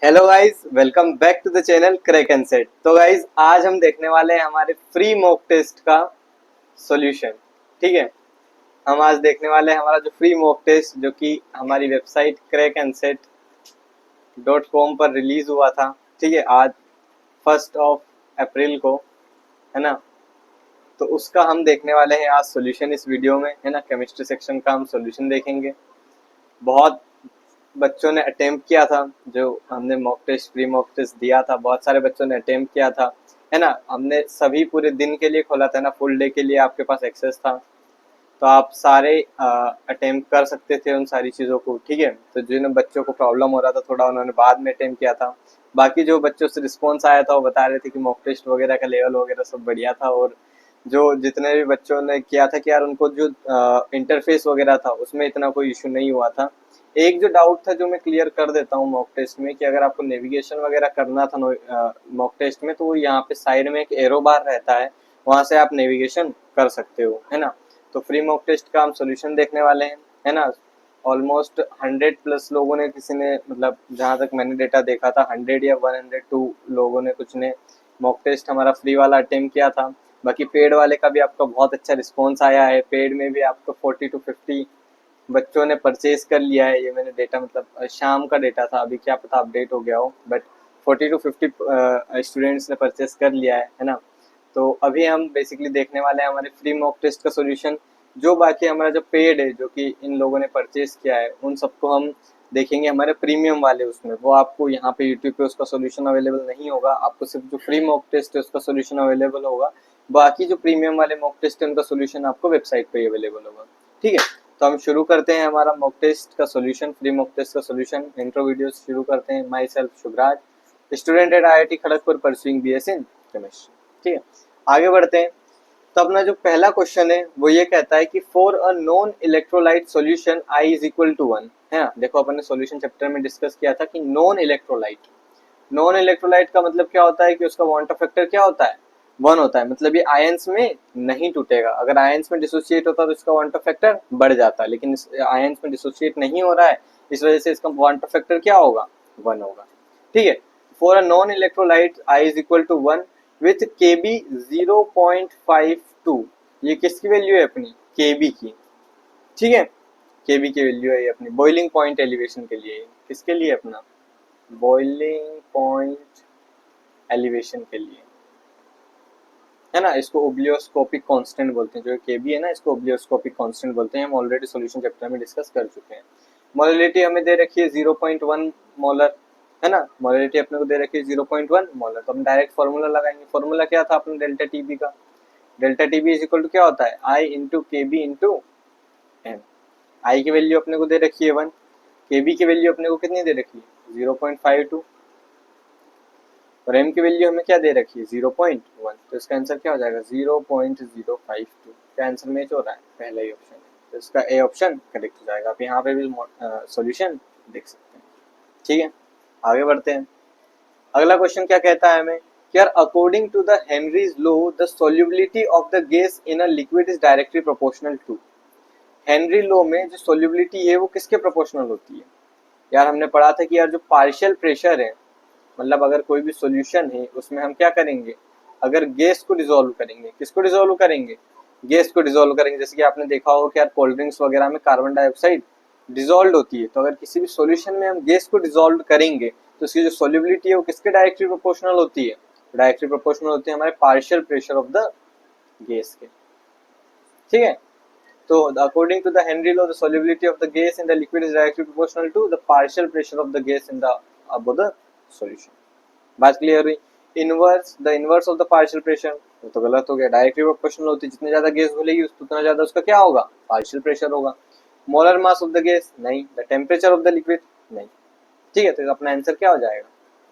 Hello guys, welcome back to the channel Crack and Set. तो guys, आज हम देखने वाले हैं हमारे फ्री मॉक टेस्ट का सॉल्यूशन। ठीक है, हम आज देखने वाले हैं हमारा जो फ्री मॉक टेस्ट जो कि हमारी वेबसाइट crackandsет.com पर रिलीज हुआ था। ठीक है, आज 1 अप्रैल को, है ना। तो उसका हम देखने वाले हैं आज सॉल्यूशन इस वीडियो में, है ना। केमिस्ट्री सेक्शन का हम सॉल्यूशन देखेंगे। बहुत बच्चों ने अटेम्प्ट किया था, जो हमने mock test free mock test दिया था, बहुत सारे बच्चों ने अटेम्प्ट किया था, है ना। हमने सभी पूरे दिन के लिए खोला था ना, फुल डे के लिए आपके पास एक्सेस था, तो आप सारे अटेम्प्ट कर सकते थे उन सारी चीज़ों को। ठीक है, तो जिन बच्चों को प्रॉब्लम हो रहा था थोड़ा, उन्होंने बाद में अटेम्प्ट किया था। बाकी जो बच्चों से रिस्पॉन्स आया था वो बता रहे थे कि मॉक टेस्ट वगैरह का लेवल वगैरह सब बढ़िया था, और जो जितने भी बच्चों ने किया था कि यार उनको जो इंटरफेस वगैरह था उसमें इतना कोई इशू नहीं हुआ था। एक जो डाउट था जो मैं क्लियर कर देता हूँ मॉक टेस्ट में, कि अगर आपको नेविगेशन वगैरह करना था मॉक टेस्ट में, तो वो यहाँ पे साइड में एक एरो बार रहता है, वहां से आप नेविगेशन कर सकते हो, है ना। तो फ्री मॉक टेस्ट का हम सोल्यूशन देखने वाले हैं, है ना। ऑलमोस्ट 100+ लोगों ने, किसी ने मतलब जहाँ तक मैंने डेटा देखा था 100 या 102 लोगों ने कुछ ने मॉक टेस्ट हमारा फ्री वाला अटेम्प्ट किया था। बाकी पेड वाले का भी आपका बहुत अच्छा रिस्पॉन्स आया है। पेड में भी आपको 40 to 50 बच्चों ने परचेज कर लिया है। ये मैंने डेटा मतलब शाम का डेटा था, अभी क्या पता अपडेट हो गया हो, बट 40 to 50 स्टूडेंट्स ने परचेज कर लिया है ना। तो अभी हम बेसिकली देखने वाले हैं हमारे फ्री मॉक टेस्ट का सॉल्यूशन। जो बाकी हमारा जो पेड है, जो कि इन लोगों ने परचेज किया है, उन सबको हम देखेंगे हमारे प्रीमियम वाले उसमें। वो आपको यहाँ पे यूट्यूब पे उसका सॉल्यूशन अवेलेबल नहीं होगा, आपको सिर्फ जो फ्री मॉक टेस्ट है उसका सॉल्यूशन अवेलेबल होगा। बाकी जो प्रीमियम वाले मॉक टेस्ट है उनका सॉल्यूशन आपको वेबसाइट पे ही अवेलेबल होगा। ठीक है, तो हम शुरू करते हैं हमारा मॉक टेस्ट का सॉल्यूशन, फ्री मॉक टेस्ट का सॉल्यूशन। इंट्रो वीडियो शुरू करते हैं। My self Shubhraj, student at IIT Kharagpur pursuing BS in chemistry. ठीक है, आगे बढ़ते हैं। तो अपना जो पहला क्वेश्चन है वो ये कहता है कि for a non electrolyte solution I is equal to 1, है ना। देखो, अपन ने सॉल्यूशन चैप्टर में डिस्कस किया था कि नॉन इलेक्ट्रोलाइट का मतलब क्या होता है कि उसका क्वांटम फैक्टर क्या होता है, 1 होता है। मतलब ये आयंस में नहीं टूटेगा। अगर आयंस में डिसोसिएट होता तो इसका क्वांटम फैक्टर बढ़ जाता, लेकिन आयंस में डिसोसिएट नहीं हो रहा है, इस वजह से इसका क्वांटम फैक्टर क्या होगा, 1 होगा। ठीक है, for a non electrolyte I is equal to 1 with Kb 0.52। ये किसकी वैल्यू है अपनी, Kb की। ठीक है, Kb की वैल्यू है ये अपनी बॉइलिंग पॉइंट एलिवेशन के लिए। किसके लिए, अपना बॉइलिंग पॉइंट एलिवेशन के लिए, है ना। इसको ओब्लियोस्कोपिक कांस्टेंट बोलते हैं। जो Kb है ना, इसको ओब्लियोस्कोपिक कांस्टेंट बोलते हैं। हम ऑलरेडी सॉल्यूशन चैप्टर में डिस्कस कर चुके हैं। मोलरिटी हमें दे रखी है 0.1 मोलर, है ना। मोलरिटी अपने को दे रखी है 0.1 मोलर। तो हम डायरेक्ट फॉर्मूला लगाएंगे। फॉर्मूला क्या था अपने डेल्टा टीबी का, delta TB is equal to क्या होता है, I into Kb into m. I की वैल्यू अपने को दे रखी है 1, Kb की वैल्यू अपने को कितनी दे रखी है 0.52, और m की वैल्यू हमें क्या दे रखी है 0.1। तो इसका आंसर क्या हो जाएगा 0.052। क्या आंसर मैच हो रहा है, पहला ही ऑप्शन है, तो इसका ए ऑप्शन करेक्ट हो जाएगा। आप यहाँ पे भी सॉल्यूशन देख सकते हैं। ठीक है, आगे बढ़ते हैं। अगला क्वेश्चन क्या कहता है हमें कि यार according to the Henry's law the solubility of the gas in a liquid is directly proportional to. Henry law में जो सॉल्युबिलिटी है वो किसके प्रोपोर्शनल होती है। यार हमने पढ़ा था कि यार जो पार्शियल प्रेशर है, मतलब अगर कोई भी सॉल्यूशन है उसमें हम क्या करेंगे, अगर गैस को डिसॉल्व करेंगे, किसको डिसॉल्व करेंगे, गैस को डिसॉल्व करेंगे। जैसे कि आपने देखा होगा कि यार कोल्ड ड्रिंक्स वगैरह में कार्बन डाइऑक्साइड डिसॉल्व होती है, तो अगर किसी भी सॉल्यूशन में हम गैस को डिसॉल्व करेंगे तो उसकी जो सॉल्युबिलिटी है वो किसके डायरेक्टली प्रोपोर्शनल होती है, डायरेक्टली प्रोपोर्शनल होती है हमारे partial pressure of the gas के। ठीक है, तो according to the Henry law, the solubility of the gas in the liquid is directly proportional to the partial pressure of the gas in the above the solution। बात clear हुई। Inverse, the inverse of the partial pressure, वो तो गलत हो गया। Directly proportional होती है, जितनी ज्यादा गैस घुलेगी उतना ज्यादा उसका क्या होगा, पार्शियल प्रेशर होगा। Molar mass of the gas नहीं, the temperature of the liquid नहीं। ठीक है, तो अपना आंसर क्या हो जाएगा,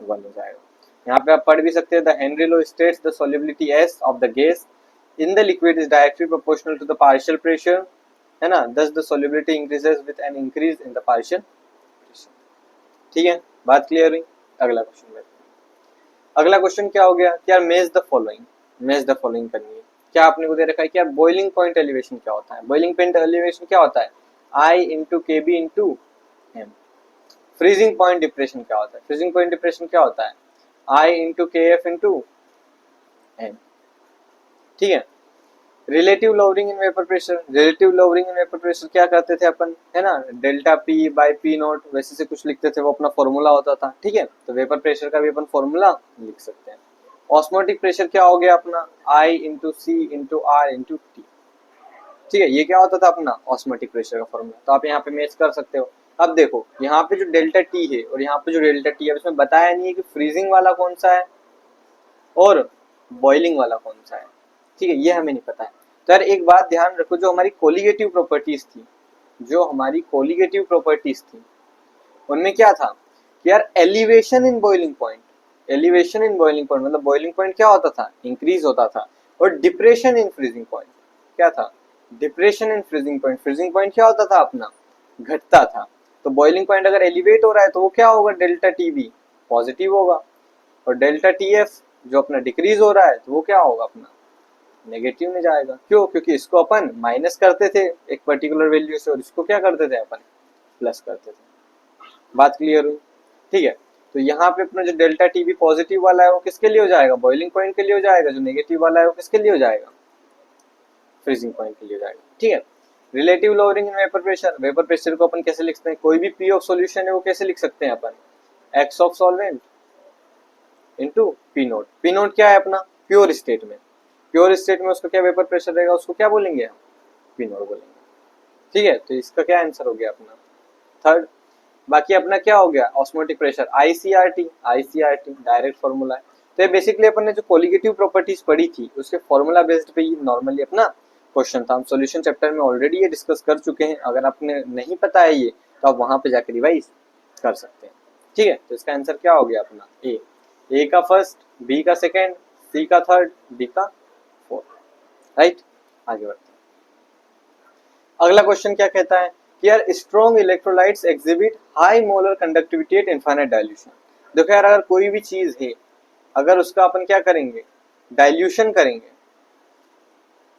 1 हो जाएगा। यहाँ पे आप पढ़ भी सकते हैं, the Henry law states the solubility S of the gas in the liquid is directly proportional to the partial pressure, है ना। thus the solubility increases with an increase in the partial pressure। ठीक है, बात clear हुई। अगला question में, अगला question क्या हो गया कि यार मेज द फॉलोइंग, मेज द फॉलोइंग करनी है। क्या आपने को दे रखा है कि यार बॉइलिंग पॉइंट एलिवेशन क्या होता है। बॉइलिंग पॉइंट एलिवेशन क्या होता है, I into Kb into M. Freezing point depression क्या होता है? फ्रीजिंग पॉइंट डिप्रेशन क्या होता है? I इंटू के एफ इंटू एम, ठीक है। Relative lowering in vapour pressure, relative lowering in vapour pressure क्या करते थे अपन, है ना, delta P by P not वैसे से कुछ लिखते थे, वो अपना फॉर्मूला होता था, ठीक है। तो वेपर प्रेशर का भी अपन फॉर्मूला लिख सकते हैं। ऑस्मोटिक प्रेशर क्या हो गया अपना, I into C into R into T, ठीक है। ये क्या होता था अपना ऑस्मोटिक प्रेशर का फॉर्मूला। तो आप यहाँ पे मैच कर सकते हो। अब देखो यहाँ पे जो डेल्टा टी है और यहाँ पे जो डेल्टा टी है, इसमें बताया नहीं है कि फ्रीजिंग वाला कौन सा है और बॉइलिंग वाला कौन सा है, ठीक है, ये हमें नहीं पता है। तो यार एक बात ध्यान रखो, जो हमारी कोलिगेटिव प्रॉपर्टीज थी, जो हमारी कोलिगेटिव प्रॉपर्टीज थी, उनमें क्या था कि यार elevation in boiling point, elevation in boiling point मतलब बॉइलिंग पॉइंट क्या होता था, इंक्रीज होता था, और डिप्रेशन इन फ्रीजिंग पॉइंट क्या था, depression in freezing point, freezing point क्या होता था अपना, घटता था। तो बॉइलिंग पॉइंट अगर एलिवेट हो रहा है तो वो क्या होगा, डेल्टा टी बी पॉजिटिव होगा, और डेल्टा टी एफ जो अपना डिक्रीज हो रहा है तो वो क्या होगा अपना नेगेटिव में जाएगा। क्यों? क्योंकि इसको अपन माइनस करते थे एक पर्टिकुलर वैल्यू से और इसको क्या करते थे अपन प्लस करते थे। बात क्लियर हुई? ठीक है। तो यहाँ पे अपना जो डेल्टा टी बी पॉजिटिव वाला है वो किसके लिए हो जाएगा, बॉइलिंग पॉइंट के लिए हो जाएगा, जो नेगेटिव वाला है वो किसके लिए हो जाएगा, फ्रीजिंग पॉइंट के लिए हो जाएगा, ठीक है। Relative lowering in vapour pressure, vapour pressure को अपन कैसे लिखते हैं, कोई भी पी ऑफ सॉल्यूशन है वो कैसे लिख सकते हैं अपन, x of solvent into P naught. P naught क्या है अपना, प्योर स्टेट में, प्योर स्टेट में उसका क्या वेपर प्रेशर रहेगा, उसको क्या बोलेंगे हम, पी नोट बोलेंगे, ठीक है। तो इसका क्या आंसर हो गया अपना थर्ड। बाकी अपना क्या हो गया, osmotic pressure ICRT, ICRT direct formula है। तो ये बेसिकली अपन ने जो कोलिगेटिव प्रॉपर्टीज पढ़ी थी उसके फॉर्मूला बेस्ड पे ही नॉर्मली अपना क्वेश्चन था। हम सॉल्यूशन चैप्टर में ऑलरेडी ये डिस्कस कर चुके हैं, अगर आपने नहीं पता है ये तो आप वहां पे जाकर रिवाइज कर सकते हैं, ठीक है। तो इसका आंसर क्या हो गया अपना ए का फर्स्ट, बी का सेकेंड, सी का थर्ड, डी का फोर्थ, राइट। आगे बढ़ते हैं। अगला क्वेश्चन क्या कहता है कि यार strong electrolytes exhibit high molar conductivity at infinite dilution. देखो यार अगर कोई भी चीज है, अगर उसका अपन क्या करेंगे, डाइल्यूशन करेंगे,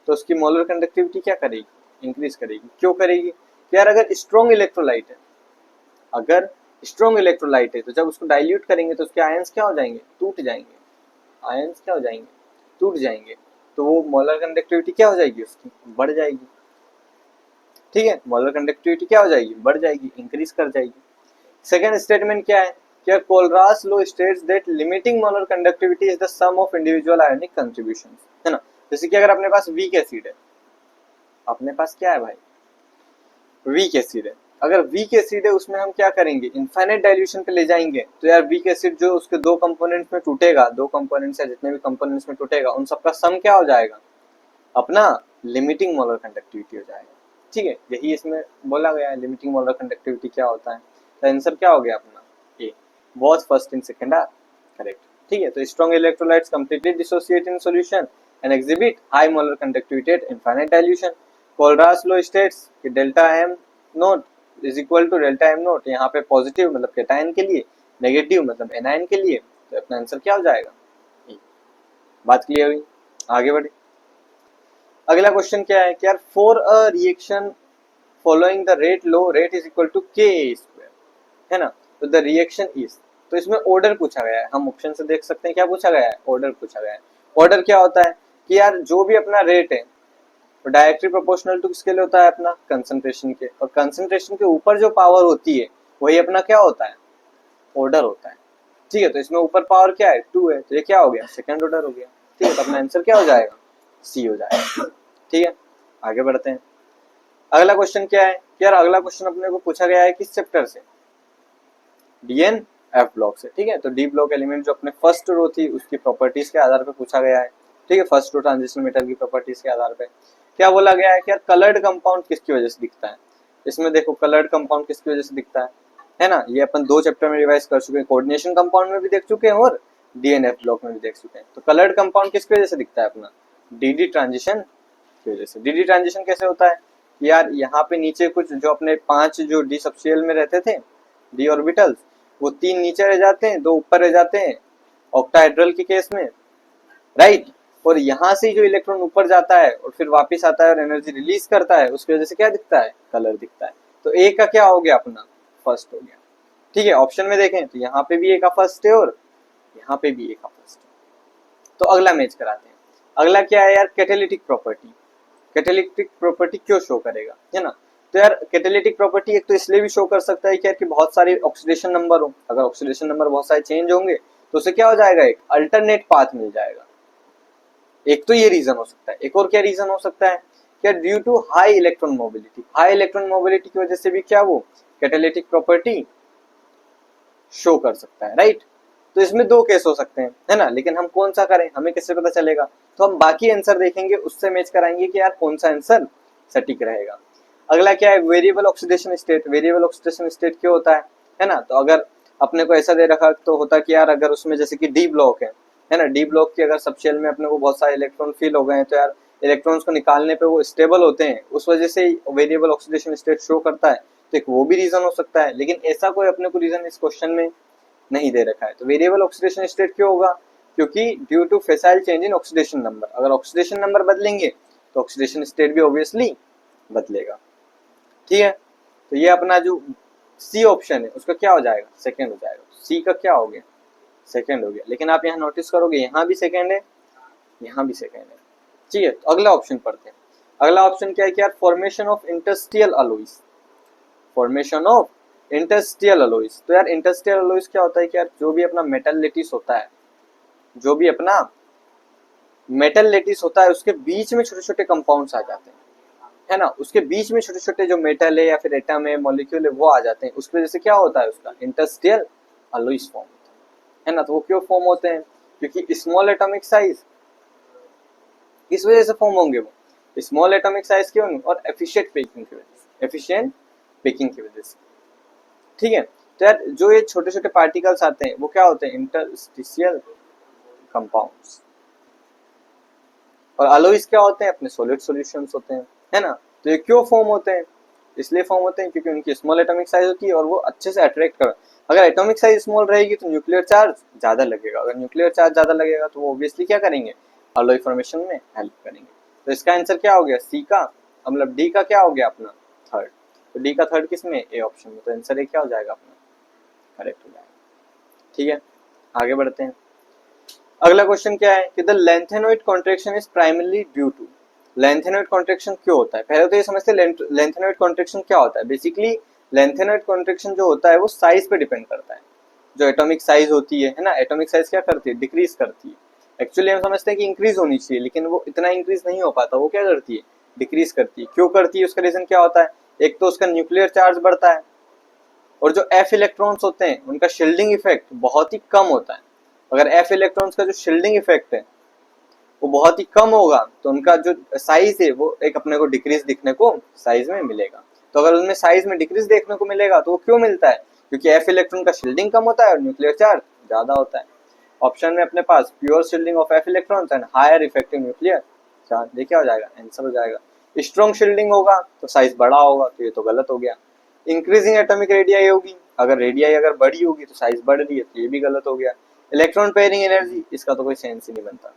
तो उसकी मोलर कंडक्टिविटी क्या करेगी, इंक्रीज करेगी। क्यों करेगी, यार अगर स्ट्रॉन्ग इलेक्ट्रोलाइट है, अगर स्ट्रॉन्ग इलेक्ट्रोलाइट है तो जब उसको डाइल्यूट करेंगे तो उसके आयंस क्या हो जाएंगे, टूट जाएंगे, आयंस क्या हो जाएंगे, टूट जाएंगे। तो वो मोलर कंडक्टिविटी क्या हो जाएगी, उसकी बढ़ जाएगी, ठीक है। मोलर कंडक्टिविटी क्या हो जाएगी, बढ़ जाएगी, इंक्रीज कर जाएगी। सेकेंड स्टेटमेंट क्या है, क्या Kohlrausch law states that limiting molar conductivity is the sum of individual ionic contributions, है ना। जैसे कि अगर अपने पास वीक एसिड है, अपने पास क्या है भाई, वीक एसिड है, अगर वीक एसिड है उसमें हम क्या करेंगे, इनफाइनाइट डाइल्यूशन पे ले जाएंगे, तो यार वीक एसिड जो उसके दो कंपोनेंट्स में टूटेगा, दो कंपोनेंट्स है जितने भी कंपोनेंट्स में टूटेगा उन सबका सम क्या हो जाएगा, अपना लिमिटिंग मोलर कंडक्टिविटी हो जाएगा, ठीक है। यही इसमें बोला गया है लिमिटिंग मोलर कंडक्टिविटी क्या होता है। तो आंसर क्या हो गया अपना A, both first and second are correct, ठीक है। तो strong electrolytes completely dissociate in solution and exhibit high molar conductivity at infinite dilution. Kohlrausch law states कि delta m naught is equal to delta m naught, यहाँ पे positive मतलब cation के लिए, negative मतलब एनायन के लिए। तो अपना आंसर क्या हो जाएगा ए। बात क्लियर हुई, आगे बढ़े। अगला क्वेश्चन क्या है कि यार for a reaction following the rate law, rate is equal to K square, है ना। तो द रिएक्शन इज, तो इसमें ऑर्डर पूछा गया है, हम ऑप्शन से देख सकते हैं क्या पूछा गया है, ऑर्डर पूछा गया है। ऑर्डर क्या होता है कि यार जो भी अपना रेट है वो डायरेक्टली प्रोपोर्शनल टू किसके लिए होता है, अपना कंसंट्रेशन के, और कंसंट्रेशन के ऊपर जो पावर होती है वही अपना क्या होता है, ऑर्डर होता है, ठीक है। तो इसमें ऊपर पावर क्या है, 2 है, तो ये क्या हो गया, सेकंड ऑर्डर हो गया, ठीक है। तो अपना आंसर क्या हो जाएगा, सी हो जाएगा, ठीक है। आगे बढ़ते हैं। अगला क्वेश्चन क्या है कि यार अगला क्वेश्चन अपने को पूछा गया है किस चैप्टर से, डीएन एफ ब्लॉक से, ठीक है। तो डी ब्लॉक एलिमेंट जो अपने फर्स्ट रो थी उसकी प्रॉपर्टीज के आधार पर पूछा गया है, ठीक है। फर्स्ट रो ट्रांजिशन मेटल की प्रॉपर्टीज के आधार पे क्या बोला गया है कि यार कलर्ड कंपाउंड किसकी वजह से दिखता है। इसमें देखो कलर्ड कंपाउंड किसकी वजह से दिखता है ना। ये अपन 2 चैप्टर में रिवाइज कर चुके हैं, कोऑर्डिनेशन कंपाउंड में भी देख चुके हैं और डीएनएफ ब्लॉक में भी देख चुके हैं। तो कलर्ड कंपाउंड किसकी वजह से दिखता है, अपना डीडी ट्रांजिशन की वजह से। डीडी ट्रांजिशन कैसे होता है यार, यहाँ पे नीचे कुछ जो अपने 5 जो डी सबशेल में रहते थे डी ऑर्बिटल्स, वो 3 नीचे रह जाते हैं, 2 ऊपर रह जाते हैं ऑक्टाहेड्रल के केस में, राइट। और यहाँ से जो इलेक्ट्रॉन ऊपर जाता है और फिर वापस आता है और एनर्जी रिलीज करता है, उसकी वजह से क्या दिखता है, कलर दिखता है। तो ए का क्या हो गया अपना फर्स्ट हो गया, ठीक है, ऑप्शन में देखें तो यहाँ पे भी ए का फर्स्ट है और यहाँ पे भी ए का फर्स्ट है। तो अगला मैच कराते हैं। अगला क्या है यार, कैटालिटिक प्रॉपर्टी। कैटालिटिक प्रॉपर्टी क्यों शो करेगा, है ना। तो यार कैटालिटिक प्रॉपर्टी एक तो इसलिए भी शो कर सकता है कि यार कि बहुत सारे ऑक्सीडेशन नंबर हो, अगर ऑक्सीडेशन नंबर बहुत सारे चेंज होंगे तो उसे क्या हो जाएगा, एक अल्टरनेट पाथ मिल जाएगा। एक तो ये रीजन हो सकता है। एक और क्या रीजन हो सकता है, क्या due to high electron mobility, high electron mobility की वजह से भी क्या वो कैटालिटिक प्रॉपर्टी शो कर सकता है, राइट। तो इसमें दो केस हो सकते हैं, है ना, लेकिन हम कौन सा करें हमें कैसे पता चलेगा। तो हम बाकी आंसर देखेंगे, उससे मैच कराएंगे कि यार कौन सा आंसर सटीक रहेगा। अगला क्या है, variable oxidation state. Variable oxidation state क्यों होता है ना। तो अगर अपने को ऐसा दे रखा तो होता कि यार अगर उसमें जैसे कि डी ब्लॉक है ना, डी ब्लॉक की अगर सब शेल में अपने को बहुत सारे इलेक्ट्रॉन फील हो गए हैं तो यार इलेक्ट्रॉन्स को निकालने पे वो स्टेबल होते हैं, उस वजह से वेरिएबल ऑक्सीडेशन स्टेट शो करता है। तो एक वो भी रीजन हो सकता है, लेकिन ऐसा कोई अपने को रीजन इस क्वेश्चन में नहीं दे रखा है। तो वेरिएबल ऑक्सीडेशन स्टेट क्यों होगा, क्योंकि due to facile change in oxidation number. अगर ऑक्सीडेशन नंबर बदलेंगे तो ऑक्सीडेशन स्टेट भी ऑब्वियसली बदलेगा, ठीक है। तो ये अपना जो सी ऑप्शन है उसका क्या हो जाएगा, सेकंड हो जाएगा। सी का क्या हो गया, सेकंड हो गया। लेकिन आप यहाँ नोटिस करोगे यहाँ भी सेकंड है, यहाँ भी सेकंड है, ठीक है। तो अगला ऑप्शन पढ़ते हैं। अगला ऑप्शन क्या है कि यार formation of interstitial alloys. Formation of interstitial alloys. तो यार इंटरस्टियल अलॉयज क्या होता है कि यार जो भी अपना मेटल लेटिस होता है, जो भी अपना मेटल लेटिस होता है उसके बीच में छोटे छोटे कंपाउंड्स आ जाते हैं, है ना। उसके बीच में छोटे छोटे जो मेटल है या फिर एटम है, मॉलिक्यूल है, वो आ जाते हैं। उसकी वजह से क्या होता है, उसका इंटरस्टियल अलॉयज फॉर्म होता है ना। तो वो क्यों फॉर्म होते हैं, क्योंकि स्मॉल एटॉमिक साइज, इस वजह से फॉर्म होंगे वो, स्मॉल एटॉमिक साइज क्यों, और एफिशिएंट पैकिंग की वजह से, एफिशिएंट पैकिंग की वजह से, ठीक है। तो यार जो ये छोटे छोटे पार्टिकल्स आते हैं वो क्या होते हैं, इंटरस्टिशियल कंपाउंड्स। और अलॉयज क्या होते हैं, अपने सॉलिड सॉल्यूशंस होते हैं, है ना। तो ये क्यों फॉर्म होते हैं, इसलिए फॉर्म होते हैं क्योंकि उनकी स्मॉल एटॉमिक साइज होती है और वो अच्छे से अट्रैक्ट कर। अगर एटॉमिक साइज स्मॉल रहेगी तो न्यूक्लियर चार्ज ज्यादा लगेगा, अगर न्यूक्लियर चार्ज ज्यादा लगेगा तो वो ऑब्वियसली क्या करेंगे, अलॉय फॉर्मेशन में हेल्प करेंगे। तो इसका आंसर क्या हो गया, सी का, मतलब डी का क्या हो गया अपना थर्ड। तो डी का थर्ड किसमें, ए ऑप्शन में। तो आंसर ए क्या हो जाएगा अपना, करेक्ट हो जाएगा, ठीक है। आगे बढ़ते हैं। अगला क्वेश्चन क्या है कि the lanthanoid contraction is primarily due to. Lanthanoid contraction क्यों होता है, पहले तो ये समझते हैं लेंथेनॉइड कॉन्ट्रैक्शन क्या होता है। बेसिकली लेंथेनॉइड कॉन्ट्रैक्शन जो होता है वो साइज पे डिपेंड करता है। जो एटॉमिक साइज होती है ना, एटॉमिक साइज क्या करती है, डिक्रीज करती है। एक्चुअली हम समझते हैं कि इंक्रीज होनी चाहिए, लेकिन वो इतना इंक्रीज नहीं हो पाता, वो क्या करती है, डिक्रीज करती है। क्यों करती है, उसका रीजन क्या होता है, एक तो उसका न्यूक्लियर चार्ज बढ़ता है, और जो एफ इलेक्ट्रॉन्स होते हैं उनका शील्डिंग इफेक्ट बहुत ही कम होता है। अगर एफ इलेक्ट्रॉन्स का जो शील्डिंग इफेक्ट है वो बहुत ही कम होगा तो उनका जो साइज है वो एक अपने को डिक्रीज दिखने को साइज में मिलेगा। तो अगर उनमें साइज में डिक्रीज देखने को मिलेगा तो वो क्यों मिलता है, क्योंकि एफ इलेक्ट्रॉन का शील्डिंग कम होता है और न्यूक्लियर चार्ज ज्यादा होता है। ऑप्शन में अपने पास pure shielding of f electrons and higher effective nuclear charge, ये क्या हो जाएगा, आंसर हो जाएगा। स्ट्रॉन्ग शील्डिंग होगा तो साइज बड़ा होगा, तो ये तो गलत हो गया। इंक्रीजिंग एटॉमिक रेडियाई होगी, अगर रेडियाई अगर बड़ी होगी तो साइज बढ़ रही है, तो ये भी गलत हो गया। इलेक्ट्रॉन पेयरिंग एनर्जी, इसका तो कोई सेंस ही नहीं बनता,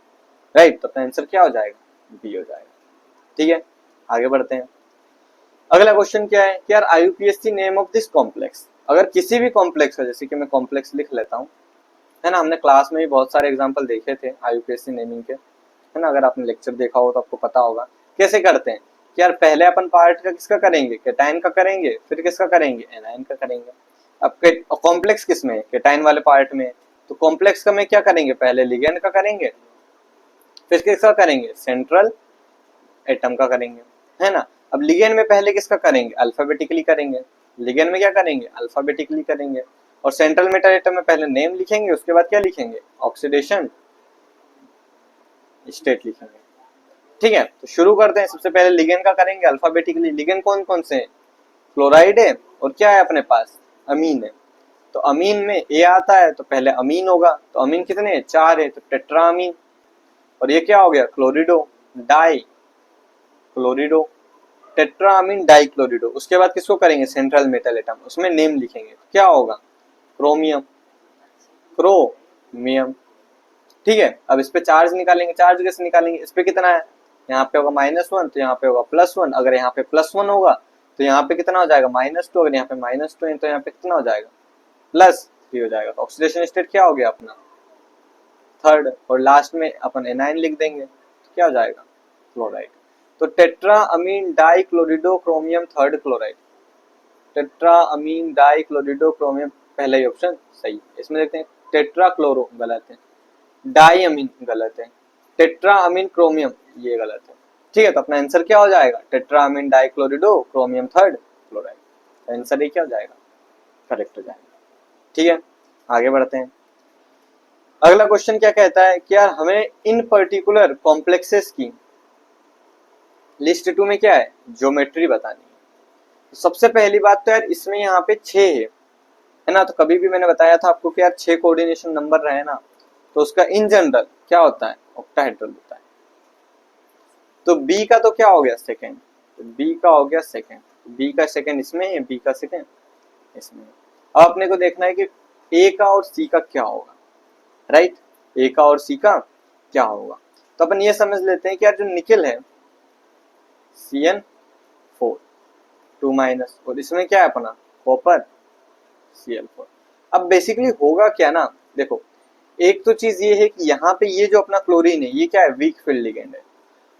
राइट। तो अपना आंसर क्या हो जाएगा, बी हो जाएगा, ठीक है। आगे बढ़ते हैं। अगला क्वेश्चन क्या है कि यार IUPAC name of this complex. अगर किसी भी कॉम्प्लेक्स का, जैसे कि मैं कॉम्प्लेक्स लिख लेता हूँ, है ना, हमने क्लास में भी बहुत सारे एग्जांपल देखे थे आईयूपीएसी नेमिंग के, है ना। अगर आपने लेक्चर देखा हो तो आपको पता होगा कैसे करते हैं कि यार पहले अपन पार्ट का किसका करेंगे, केटाइन का करेंगे, फिर किसका करेंगे, एनायन का करेंगे। अब कॉम्प्लेक्स किसमें, केटाइन वाले पार्ट में, तो कॉम्प्लेक्स का में क्या करेंगे, पहले लिगेंड का करेंगे, फिर किसका करेंगे, सेंट्रल एटम का करेंगे, है ना। अब लिगेंड में पहले किसका करेंगे, अल्फाबेटिकली करेंगे। लिगेंड में क्या करेंगे, अल्फाबेटिकली करेंगे। और सेंट्रल मेटल एटम में पहले नेम लिखेंगे, उसके बाद क्या लिखेंगे, ऑक्सीडेशन स्टेट लिखेंगे, ठीक है। तो शुरू करते हैं। सबसे पहले लिगेंड का करेंगे अल्फाबेटिकली। लिगेंड कौन कौन से हैं, क्लोराइड है और क्या है अपने पास, अमीन है। तो अमीन में ए आता है तो पहले अमीन होगा, तो अमीन कितने हैं, 4 है, तो टेट्रा अमीन। और ये क्या हो गया, क्लोरिडो, डाई क्लोरिडो, टेट्रा अमीन डाई क्लोरिडो। उसके बाद किसको करेंगे, सेंट्रल मेटल एटम, उसमें नेम लिखेंगे, तो क्या होगा, क्रोमियम, क्रोमियम, ठीक है। अब इस पे चार्ज निकालेंगे, चार्ज कैसे निकालेंगे, इस पे कितना है, यहाँ पे होगा -1 तो यहाँ पे होगा +1। अगर यहाँ पे +1 होगा तो यहाँ पे कितना हो जाएगा, -2। अगर यहाँ पे -2 है तो यहाँ पे कितना हो जाएगा, प्लस 3 हो जाएगा। तो ऑक्सीडेशन स्टेट क्या हो गया अपना थर्ड, और लास्ट में अपन एनाइन लिख देंगे, तो क्या हो जाएगा क्लोराइड। तो tetra ammine di chlorido chromium third chloride, tetra ammine di chlorido chromium पहला ही ऑप्शन सही है। इसमें देखते हैं टेट्रा क्लोरो गलत है, डाई अमीन गलत है, टेट्रा अमीन क्रोमियम ये गलत है। ठीक है, तो अपना आंसर क्या हो जाएगा tetra ammine di chlorido chromium third chloride. Answer ये क्या हो जाएगा करेक्ट हो जाएगा। ठीक है, आगे बढ़ते हैं। अगला क्वेश्चन क्या कहता है कि यार हमें इन पर्टिकुलर कॉम्प्लेक्सेस की लिस्ट 2 में क्या है ज्योमेट्री बतानी है। तो सबसे पहली बात तो यार इसमें यहाँ पे 6 है ना। तो कभी भी मैंने बताया था आपको कि यार 6 कोऑर्डिनेशन नंबर रहे ना तो उसका इन जनरल क्या होता है ऑक्टाहेड्रल होता है। तो बी का तो क्या हो गया सेकंड, तो बी का हो गया सेकंड, बी का सेकंड इसमें है, बी का सेकंड इसमें। अब अपने को देखना है कि ए का और सी का क्या होगा, राइट, ए का और सी का क्या होगा। तो अपन ये समझ लेते हैं कि यार जो निकेल है CN4 2- और इसमें क्या है अपना कॉपर Cl4। अब बेसिकली होगा क्या ना, देखो एक तो चीज ये है कि यहाँ पे ये जो अपना क्लोरीन है ये क्या है वीक फील्ड लिगेंड है,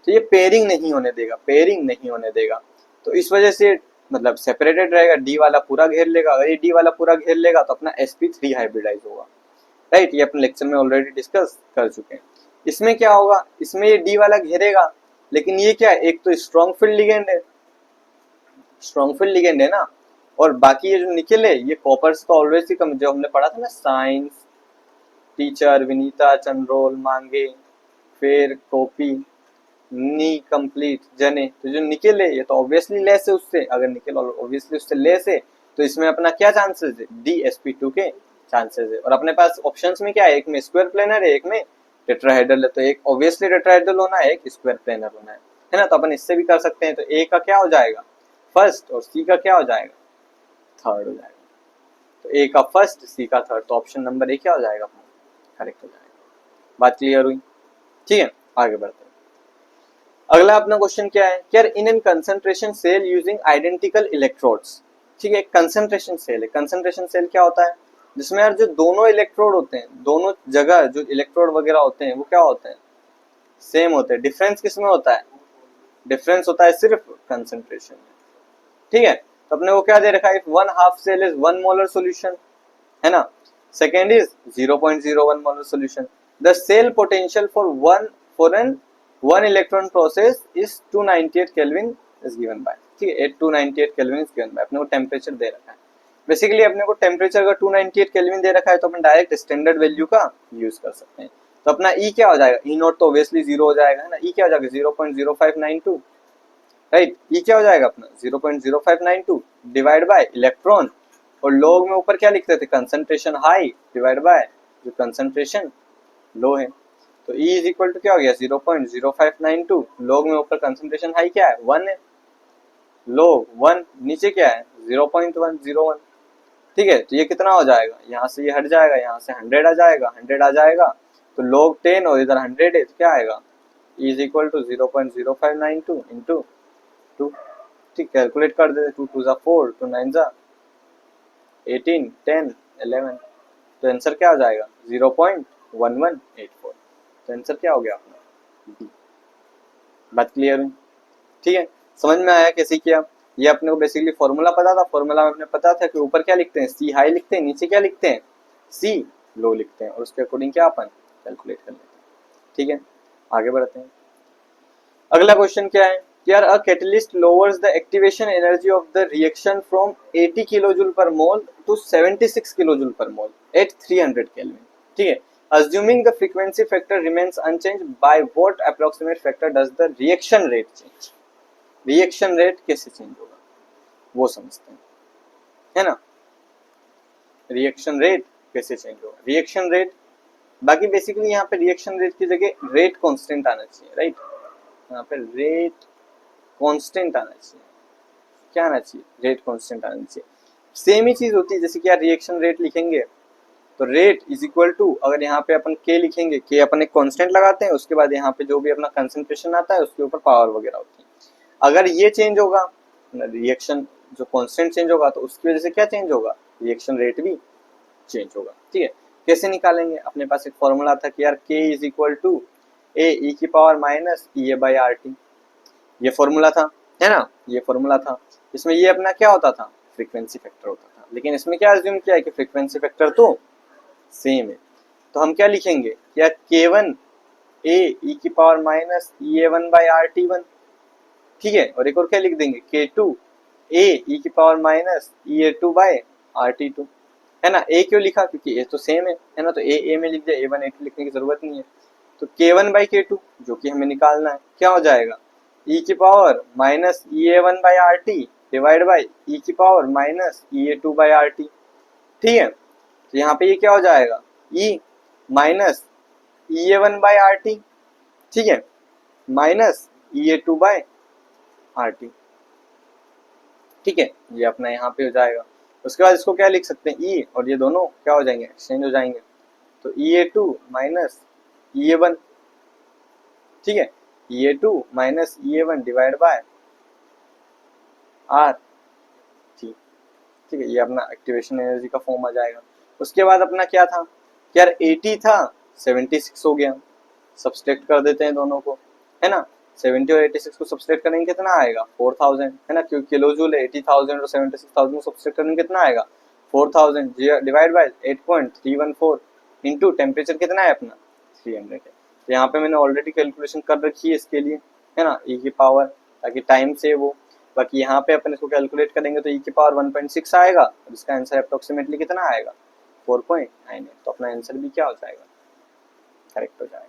तो ये पेयरिंग नहीं होने देगा, पेयरिंग नहीं होने देगा। तो इस वजह से मतलब सेपरेटेड रहेगा, डी वाला पूरा घेर लेगा। अगर ये डी वाला पूरा घेर लेगा तो अपना sp3 हाइब्रिडाइज होगा, राइट, ये अपने लेक्चर में ऑलरेडी डिस्कस कर चुके हैं। इसमें क्या होगा, इसमें ये डी वाला घेरेगा लेकिन ये क्या है एक तो स्ट्रॉन्ग फील्ड लिगेंड है, स्ट्रॉन्ग फील्ड लिगेंड है ना, और बाकी ये जो निकेल है ये कॉपर्स तो ऑलवेज ही कम, जो हमने पढ़ा था ना साइंस टीचर विनीता चंद्रोल मांगे फिर कॉपी नी कंप्लीट जने, तो जो निकेल है ये तो ऑब्वियसली लेस है उससे, अगर निकेल ऑब्वियसली उससे लेस है तो इसमें अपना क्या चांसेस है DsP2 के चांसेस है। और अपने पास ऑप्शंस में क्या है, एक में स्क्वायर प्लेनर है, एक में टेट्राहेड्रल है, तो एक ऑब्वियसली टेट्राहेड्रल होना है, एक स्क्वायर प्लेनर होना है ना। तो अपन इससे भी कर सकते हैं। तो ए का क्या हो जाएगा फर्स्ट और सी का क्या हो जाएगा थर्ड हो जाएगा। तो ए का फर्स्ट सी का थर्ड, तो ऑप्शन नंबर ए क्या हो जाएगा अपना करेक्ट हो जाएगा। बात क्लियर हुई, ठीक है, आगे बढ़ते हैं। अगला अपना क्वेश्चन क्या है कि यार in an concentration cell using identical electrodes. ठीक है, कंसंट्रेशन सेल है, कंसंट्रेशन सेल क्या होता है जिसमें यार जो दोनों इलेक्ट्रोड होते हैं, दोनों जगह जो इलेक्ट्रोड वगैरह होते हैं वो क्या होते हैं सेम होते हैं। डिफरेंस किसमें होता है, डिफरेंस होता है सिर्फ कंसंट्रेशन में। ठीक है, तो अपने को क्या दे रखा है, if one half cell is 1 molar solution है ना, second is 0.01 molar solution, the cell potential for an 1 electron process is 298 kelvin is given by. ठीक है, 298 केल्विन इज गिवन बाय। अपने को टेम्परेचर दे रखा है, बेसिकली अपने को टेम्परेचर का 298 केल्विन दे रखा है तो अपन डायरेक्ट स्टैंडर्ड वैल्यू का यूज कर सकते हैं। तो अपना ई क्या हो जाएगा, ई नॉट तो ऑब्वियसली 0 हो जाएगा है ना, ई क्या हो जाएगा 0.0592, राइट, ई क्या हो जाएगा अपना 0.0592 डिवाइड बाय इलेक्ट्रॉन, और लोग में ऊपर क्या लिखते थे कंसंट्रेशन हाई डिवाइड बाय जो कंसंट्रेशन लो है। तो E इज इक्वल टू क्या हो गया 0.0592, लोग में ऊपर कंसंट्रेशन हाई क्या है 1 है, लोग 1 नीचे क्या है 0.101। ठीक है, तो ये कितना हो जाएगा, यहाँ से ये हट जाएगा, यहाँ से 100 आ जाएगा, 100 आ जाएगा तो लोग 10 और इधर 100 है तो क्या आएगा E is equal to 0.0592 into 2। ठीक, कैलकुलेट कर देते, 2 2 जा 4, 2 9 जा 18, 10, 11, तो आंसर क्या हो जाएगा 0.1184। तो आंसर क्या हो गया अपना बी। बात क्लियर हुई, ठीक है, समझ में आया कैसे किया। ये अपने को बेसिकली फॉर्मूला पता था, फॉर्मूला में अपने पता था कि ऊपर क्या लिखते हैं सी हाई लिखते हैं, नीचे क्या लिखते हैं सी लो लिखते हैं, और उसके अकॉर्डिंग क्या अपन कैलकुलेट कर लेते हैं। ठीक है, आगे बढ़ते हैं। अगला क्वेश्चन क्या है कि यार a catalyst lowers the activation energy of the reaction from 80 kilojoule पर मोल टू 76 किलोजूल पर मोल एट 300 केल्विन। ठीक है, assuming the frequency factor remains unchanged, by what approximate factor does the reaction rate change? Reaction rate कैसे change होगा वो समझते हैं, है ना, रिएक्शन रेट कैसे चेंज होगा। रिएक्शन रेट बाकी बेसिकली यहाँ पे रिएक्शन रेट की जगह रेट कांस्टेंट आना चाहिए, राइट, यहाँ पे रेट कांस्टेंट आना चाहिए। क्या आना चाहिए रेट कांस्टेंट आना चाहिए। सेम ही चीज होती है जैसे कि यार रिएक्शन रेट लिखेंगे तो रेट इज इक्वल टू, अगर यहाँ पे अपन के लिखेंगे, के अपन एक कांस्टेंट लगाते हैं, उसके बाद यहाँ पे जो भी अपना कंसंट्रेशन आता है उसके ऊपर पावर वगैरह होती है। अगर ये चेंज होगा रिएक्शन जो कांस्टेंट चेंज होगा तो उसकी वजह से क्या चेंज होगा रिएक्शन रेट भी चेंज होगा। ठीक है, कैसे निकालेंगे? अपने पास एक फॉर्मूला था कि यार k is equal to A E की power minus E A by R T, ये फॉर्मूला था, है ना, ये फॉर्मूला था। इसमें ये अपना क्या होता था? फ्रीक्वेंसी फैक्टर होता था। लेकिन इसमें क्या अज्यूम किया है कि फ्रीक्वेंसी फैक्टर तो सेम है, तो हम क्या लिखेंगे? क्या k1 ए ई की power minus E A one by R T one, ठीक है, और एक और क्या लिख देंगे? k2 ए ई की power minus E A two by R T two, है ना। ए क्यों लिखा? क्योंकि ए तो सेम है ना, तो ए में लिख दिया, ए वन ए टू लिखने की जरूरत नहीं है। तो k1 बाई k2 जो कि हमें निकालना है, क्या हो जाएगा? ई की power minus E A one by R T divide by E की power minus E A two by R T, ठीक है। तो यहाँ पे ये क्या हो जाएगा? E minus E A one by R T, ठीक है, minus E A two by R T, ठीक है, ये अपना यहाँ पे हो जाएगा। उसके बाद इसको क्या लिख सकते हैं? ई और ये दोनों क्या हो जाएंगे? एक्सचेंज हो जाएंगे। तो E A two minus E A one, ठीक है, E A two minus E A one divide by R T, ठीक है, ये अपना एक्टिवेशन एनर्जी का फॉर्म आ जाएगा। उसके बाद अपना क्या था? यार 80 था, 76 हो गया, सब्सट्रैक्ट कर देते हैं दोनों को, है ना। 70 और 86 को सब्सट्रैक्ट करेंगे कितना आएगा? 4000, है ना, क्योंकि किलो जूल है। 80,000 और 76,000 को सब्सट्रैक्ट करेंगे कितना आएगा? 4000 डिवाइड बाय 8.314 इंटू टेम्परेचर कितना है अपना? 300 है। तो यहाँ पे मैंने ऑलरेडी कैलकुलेशन कर रखी है इसके लिए, है ना, ई की पावर, ताकि टाइम सेव हो। बाकी यहाँ पे अपन इसको कैलकुलेट करेंगे तो ई की पावर 1.6 आएगा और इसका आंसर अप्रोक्सीमेटली कितना आएगा? 4.98। तो अपना आंसर भी क्या हो जाएगा? करेक्ट हो जाएगा।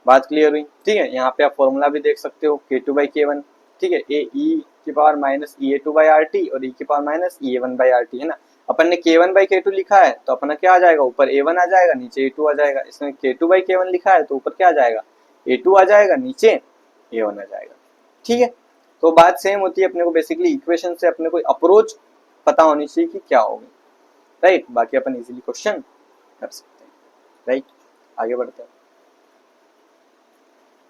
बात क्लियर हुई? ठीक है, यहाँ पे आप फॉर्मूला भी देख सकते हो, k2 बाई k1, ठीक है, ए ई की power minus E A two by R T और ई की power minus E A one by R T, है ना। अपन ने k1 बाई k2 लिखा है तो अपना क्या आ जाएगा? ऊपर a1 आ जाएगा, नीचे a2 आ जाएगा। इसमें k2 बाई k1 लिखा है तो ऊपर क्या आ जाएगा? a2 आ जाएगा, नीचे a1 आ जाएगा, ठीक है। तो बात सेम होती है, अपने को बेसिकली इक्वेशन से अपने को अप्रोच पता होनी चाहिए कि क्या होगी, राइट। बाकी अपन इजीली क्वेश्चन कर सकते हैं, राइट। आगे बढ़ते हैं।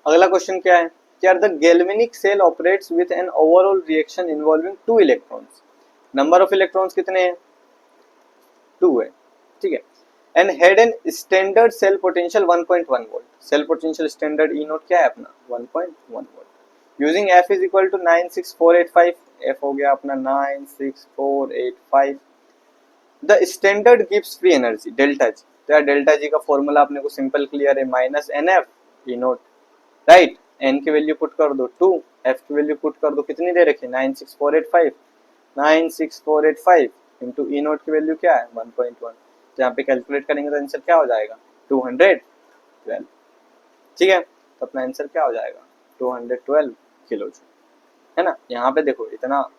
अगला क्वेश्चन क्या है? क्या the galvanic cell operates with an overall reaction involving 2 electrons. Number of electrons कितने हैं? 2 है, ठीक है। And had an standard cell potential 1.1 volt. Cell potential standard E naught क्या है अपना? 1.1 volt. Using F is equal to 96485, F हो गया अपना 96485। The standard gives free energy delta G. तो यार डेल्टा जी का फॉर्मूला अपने को सिंपल क्लियर है, minus N F E naught, right. N की वैल्यू पुट कर दो 2, एफ की वैल्यू पुट कर दो, कितनी दे रखी? 96485 इंटू ई नोट की वैल्यू क्या है? 1.1। तो यहाँ पे कैलकुलेट करेंगे तो आंसर क्या हो जाएगा? 212, ठीक है। तो अपना आंसर क्या हो जाएगा? 212 किलो जूल, है ना। यहाँ पे देखो इतना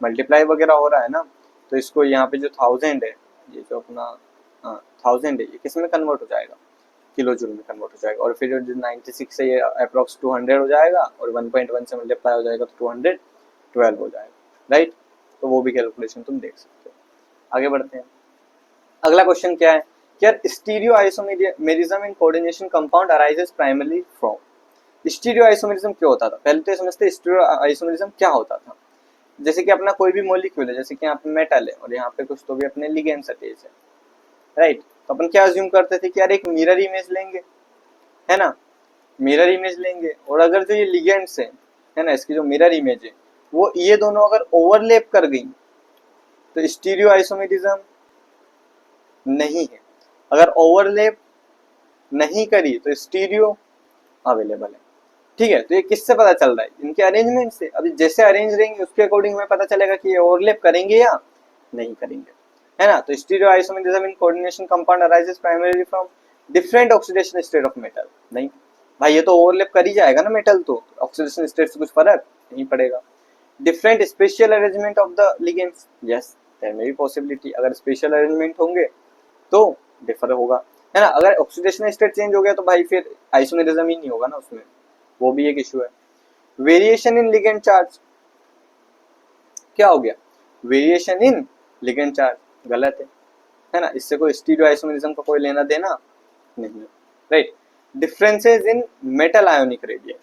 मल्टीप्लाई वगैरह हो रहा है ना, तो इसको यहाँ पे जो 1000 है, ये जो अपना 1000 है, ये किस में कन्वर्ट हो जाएगा? किलो जूल में कन्वर्ट हो जाएगा। और फिर जो 96 है ये अप्रोक्स 200 हो जाएगा और 1.1 से मल्टीप्लाई हो जाएगा तो 212 हो जाएगा, राइट। तो वो भी कैलकुलेशन तुम देख सकते हो। आगे बढ़ते हैं। अगला क्वेश्चन क्या है? क्या stereo isomerism in coordination compound arises primarily from. Stereo isomerism क्यों होता था? पहले तो समझते स्टीरियो आइसोमेरिज्म क्या होता था। जैसे कि अपना कोई भी मॉलिक्यूल है, जैसे कि यहाँ पे मेटल है और यहाँ पे कुछ तो भी अपने लिगेंड्स अटैच है, राइट। तो अपन क्या अज्यूम करते थे कि यार एक मिरर इमेज लेंगे, है ना, मिरर इमेज लेंगे, और अगर जो ये लिगेंड्स है ना, इसकी जो मिरर इमेज है वो ये दोनों अगर ओवरलैप कर गई तो स्टीरियो आइसोमेरिज्म नहीं है। अगर ओवरलैप नहीं करी तो स्टीरियो अवेलेबल है, ठीक है। तो ये किससे पता चल रहा है? इनके अरेंजमेंट से। अभी जैसे अरेंज रहेंगे उसके अकॉर्डिंग हमें पता चलेगा कि ये ओवरलैप करेंगे या नहीं करेंगे, है ना। तो stereo isomerism in coordination compound arises primarily from different oxidation state of metal. नहीं भाई, ये तो ओवरलैप कर ही जाएगा ना मेटल, तो ऑक्सीडेशन स्टेट से कुछ फर्क नहीं पड़ेगा। Different special arrangement of the ligands, yes there may be possibility. अगर स्पेशल अरेंजमेंट होंगे तो डिफर होगा, है ना। अगर ऑक्सीडेशन स्टेट चेंज हो गया तो भाई फिर आइसोमेरिज्म ही नहीं होगा ना उसमें, वो भी एक इशू है। वेरिएशन इन लिगेंड चार्ज, क्या हो गया? वेरिएशन इन लिगेंड चार्ज गलत है ना। इससे कोई स्टीरियो आइसोमेरिज्म का कोई लेना देना नहीं है, right. Differences in metal ionic radius,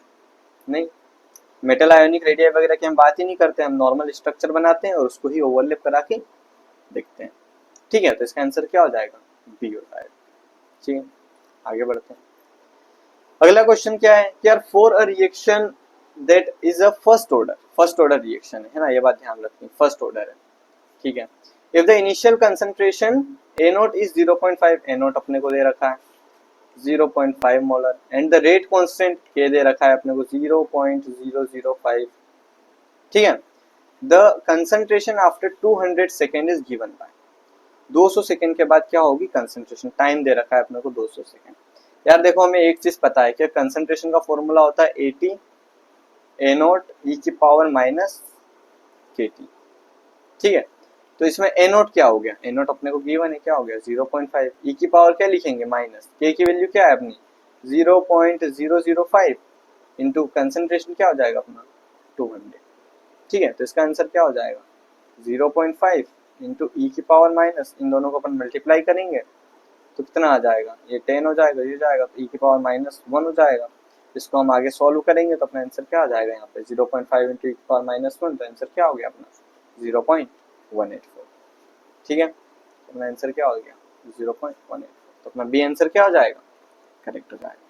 नहीं, मेटल आयोनिक रेडियस वगैरह की हम बात ही नहीं करते, हम नॉर्मल स्ट्रक्चर बनाते हैं और उसको ही ओवरलैप करा के देखते हैं, ठीक है, तो इसका आंसर क्या हो जाएगा, बी हो जाएगा। ठीक है, आगे बढ़ते हैं। अगला क्वेश्चन क्या है कि यार for a reaction that is a first order reaction है ना, ये बात ध्यान रखनी, फर्स्ट ऑर्डर है। ठीक है, if the initial concentration A note is 0.5, A note अपने को दे रखा है 0.5 molar and the rate constant के दे रखा है अपने को 0.005। ठीक है, the concentration after 200 second is given bye, 200 second के बाद क्या होगी कंसंट्रेशन, टाइम दे रखा है अपने को 200 सेकेंड। यार देखो हमें एक चीज पता है कि कंसंट्रेशन का फॉर्मूला होता है 80 ए नोट ई की पावर माइनस के टी। ठीक है, तो इसमें ए नोट क्या हो गया, ए नोट अपने को गिवन है, क्या हो गया 0.5, ई की पावर क्या लिखेंगे माइनस, के की वैल्यू क्या है अपनी 0.005 इंटू कंसंट्रेशन क्या हो जाएगा अपना 200। ठीक है, तो इसका आंसर क्या हो जाएगा 0.5 इंटू ई की पावर माइनस, इन दोनों को अपन मल्टीप्लाई करेंगे तो कितना आ जाएगा, ये 10 हो जाएगा, ये जाएगा तो ई की पावर माइनस 1 हो जाएगा। इसको हम आगे सॉल्व करेंगे तो अपना आंसर क्या आ जाएगा यहाँ पे 0.5 इंटू ई की पावर माइनस 1, तो आंसर क्या हो गया अपना 0.184। ठीक है, तो अपना आंसर क्या हो गया 0.184, तो अपना बी आंसर क्या हो जाएगा, करेक्ट हो जाएगा।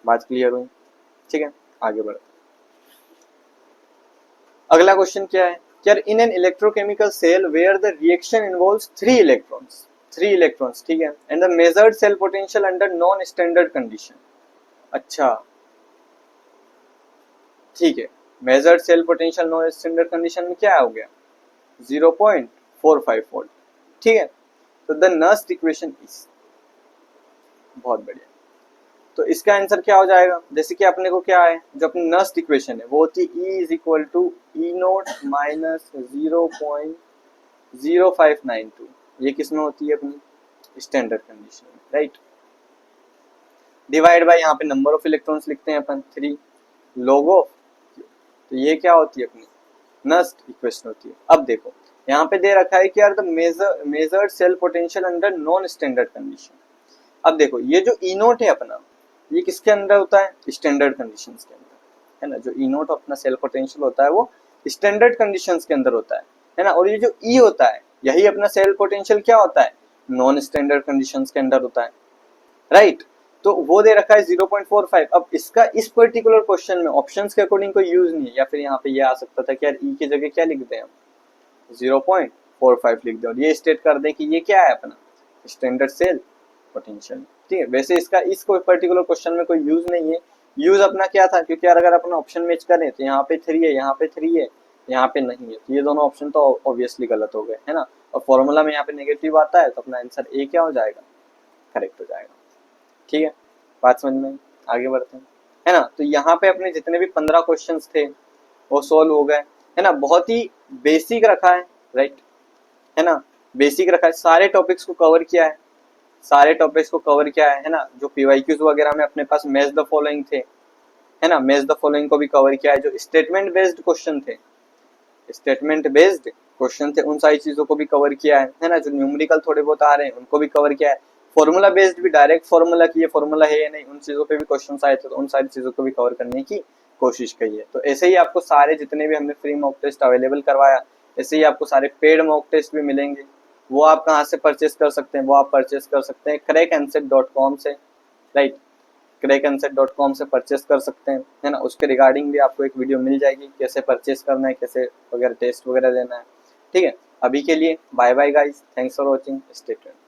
बात क्लियर हुई। ठीक है, आगे बढ़ते। अगला क्वेश्चन क्या है, यार in an electrochemical cell where the reaction involves 3 electrons. ठीक है, and the measured cell potential under non standard condition. अच्छा ठीक है, measured cell potential non standard condition में क्या हो गया 0.45 वोल्ट। ठीक है, तो द नस्ट इक्वेशन इज, बहुत बढ़िया, तो इसका आंसर क्या हो जाएगा, जैसे कि अपने को क्या है, जो अपनी नस्ट इक्वेशन है वो होती है E is equal to E naught minus 0.0592, ये किसमें होती है अपनी स्टैंडर्ड कंडीशन में, राइट। डिवाइड बाय यहाँ पे नंबर ऑफ इलेक्ट्रॉन्स लिखते हैं अपन 3 log ऑफ, तो ये क्या होती है अपनी नस्ट इक्वेशन होती है। अब देखो यहाँ पे दे रखा है कि यार the measured cell potential under non standard condition. अब देखो ये जो ई नोट है अपना, ये किसके अंदर होता है, स्टैंडर्ड कंडीशंस के अंदर, है ना। जो ई नोट अपना सेल पोटेंशियल होता है वो स्टैंडर्ड कंडीशंस के अंदर होता है ना। और ये जो ई होता है यही अपना सेल पोटेंशियल क्या होता है, नॉन स्टैंडर्ड कंडीशंस के अंदर होता है, राइट। तो वो दे रखा है 0.45। अब इसका इस पर्टिकुलर क्वेश्चन में ऑप्शंस के अकॉर्डिंग कोई यूज नहीं है, या फिर यहाँ पे ये आ सकता था कि यार ई की जगह क्या लिख दें हम 0.45 लिख दें और ये स्टेट कर दें कि ये क्या है अपना स्टैंडर्ड सेल पोटेंशियल। ठीक है, वैसे इसका इस कोई पर्टिकुलर क्वेश्चन में कोई यूज नहीं है। यूज अपना क्या था, क्योंकि यार अगर अपन ऑप्शन मैच करें तो यहाँ पे 3 है, यहाँ पे 3 है, यहाँ पे नहीं है, तो ये दोनों ऑप्शन तो ऑब्वियसली गलत हो गए, है ना। और फॉर्मूला में यहाँ पे नेगेटिव आता है तो अपना आंसर ए क्या हो जाएगा, करेक्ट हो जाएगा। ठीक है, बात समझ में, आगे बढ़ते हैं, है ना। तो यहाँ पे अपने जितने भी 15 क्वेश्चंस थे वो सोल्व हो गए, है ना। बहुत ही बेसिक रखा है, राइट, है ना, बेसिक रखा है, सारे टॉपिक्स को कवर किया है, है ना। जो पीवाईक्यूज वगैरह में अपने पास मैच द फॉलोइंग थे, है ना, मैच द फॉलोइंग को भी कवर किया है। जो स्टेटमेंट बेस्ड क्वेश्चन थे, उन सारी चीजों को भी कवर किया है ना। जो न्यूमेरिकल थोड़े बहुत आ रहे हैं उनको भी कवर किया है। फॉर्मूला बेस्ड भी, डायरेक्ट फॉर्मूला की ये फॉर्मूला है या नहीं, उन चीजों पे भी क्वेश्चंस आए थे, तो उन सारी चीजों को भी कवर करने की कोशिश की है। तो ऐसे ही आपको सारे जितने भी हमने फ्री मॉक टेस्ट अवेलेबल करवाया, ऐसे ही आपको सारे पेड मॉक टेस्ट भी मिलेंगे। वो आप कहाँ से परचेस कर सकते हैं, वो आप परचेस कर सकते हैं crackanswer.com से, राइट, crackanswer.com से परचेस कर सकते हैं, है ना। उसके रिगार्डिंग भी आपको एक वीडियो मिल जाएगी, कैसे परचेस करना है, कैसे वगैरह टेस्ट वगैरह देना है। ठीक है, अभी के लिए bye bye guys, thanks for watching, stay tuned.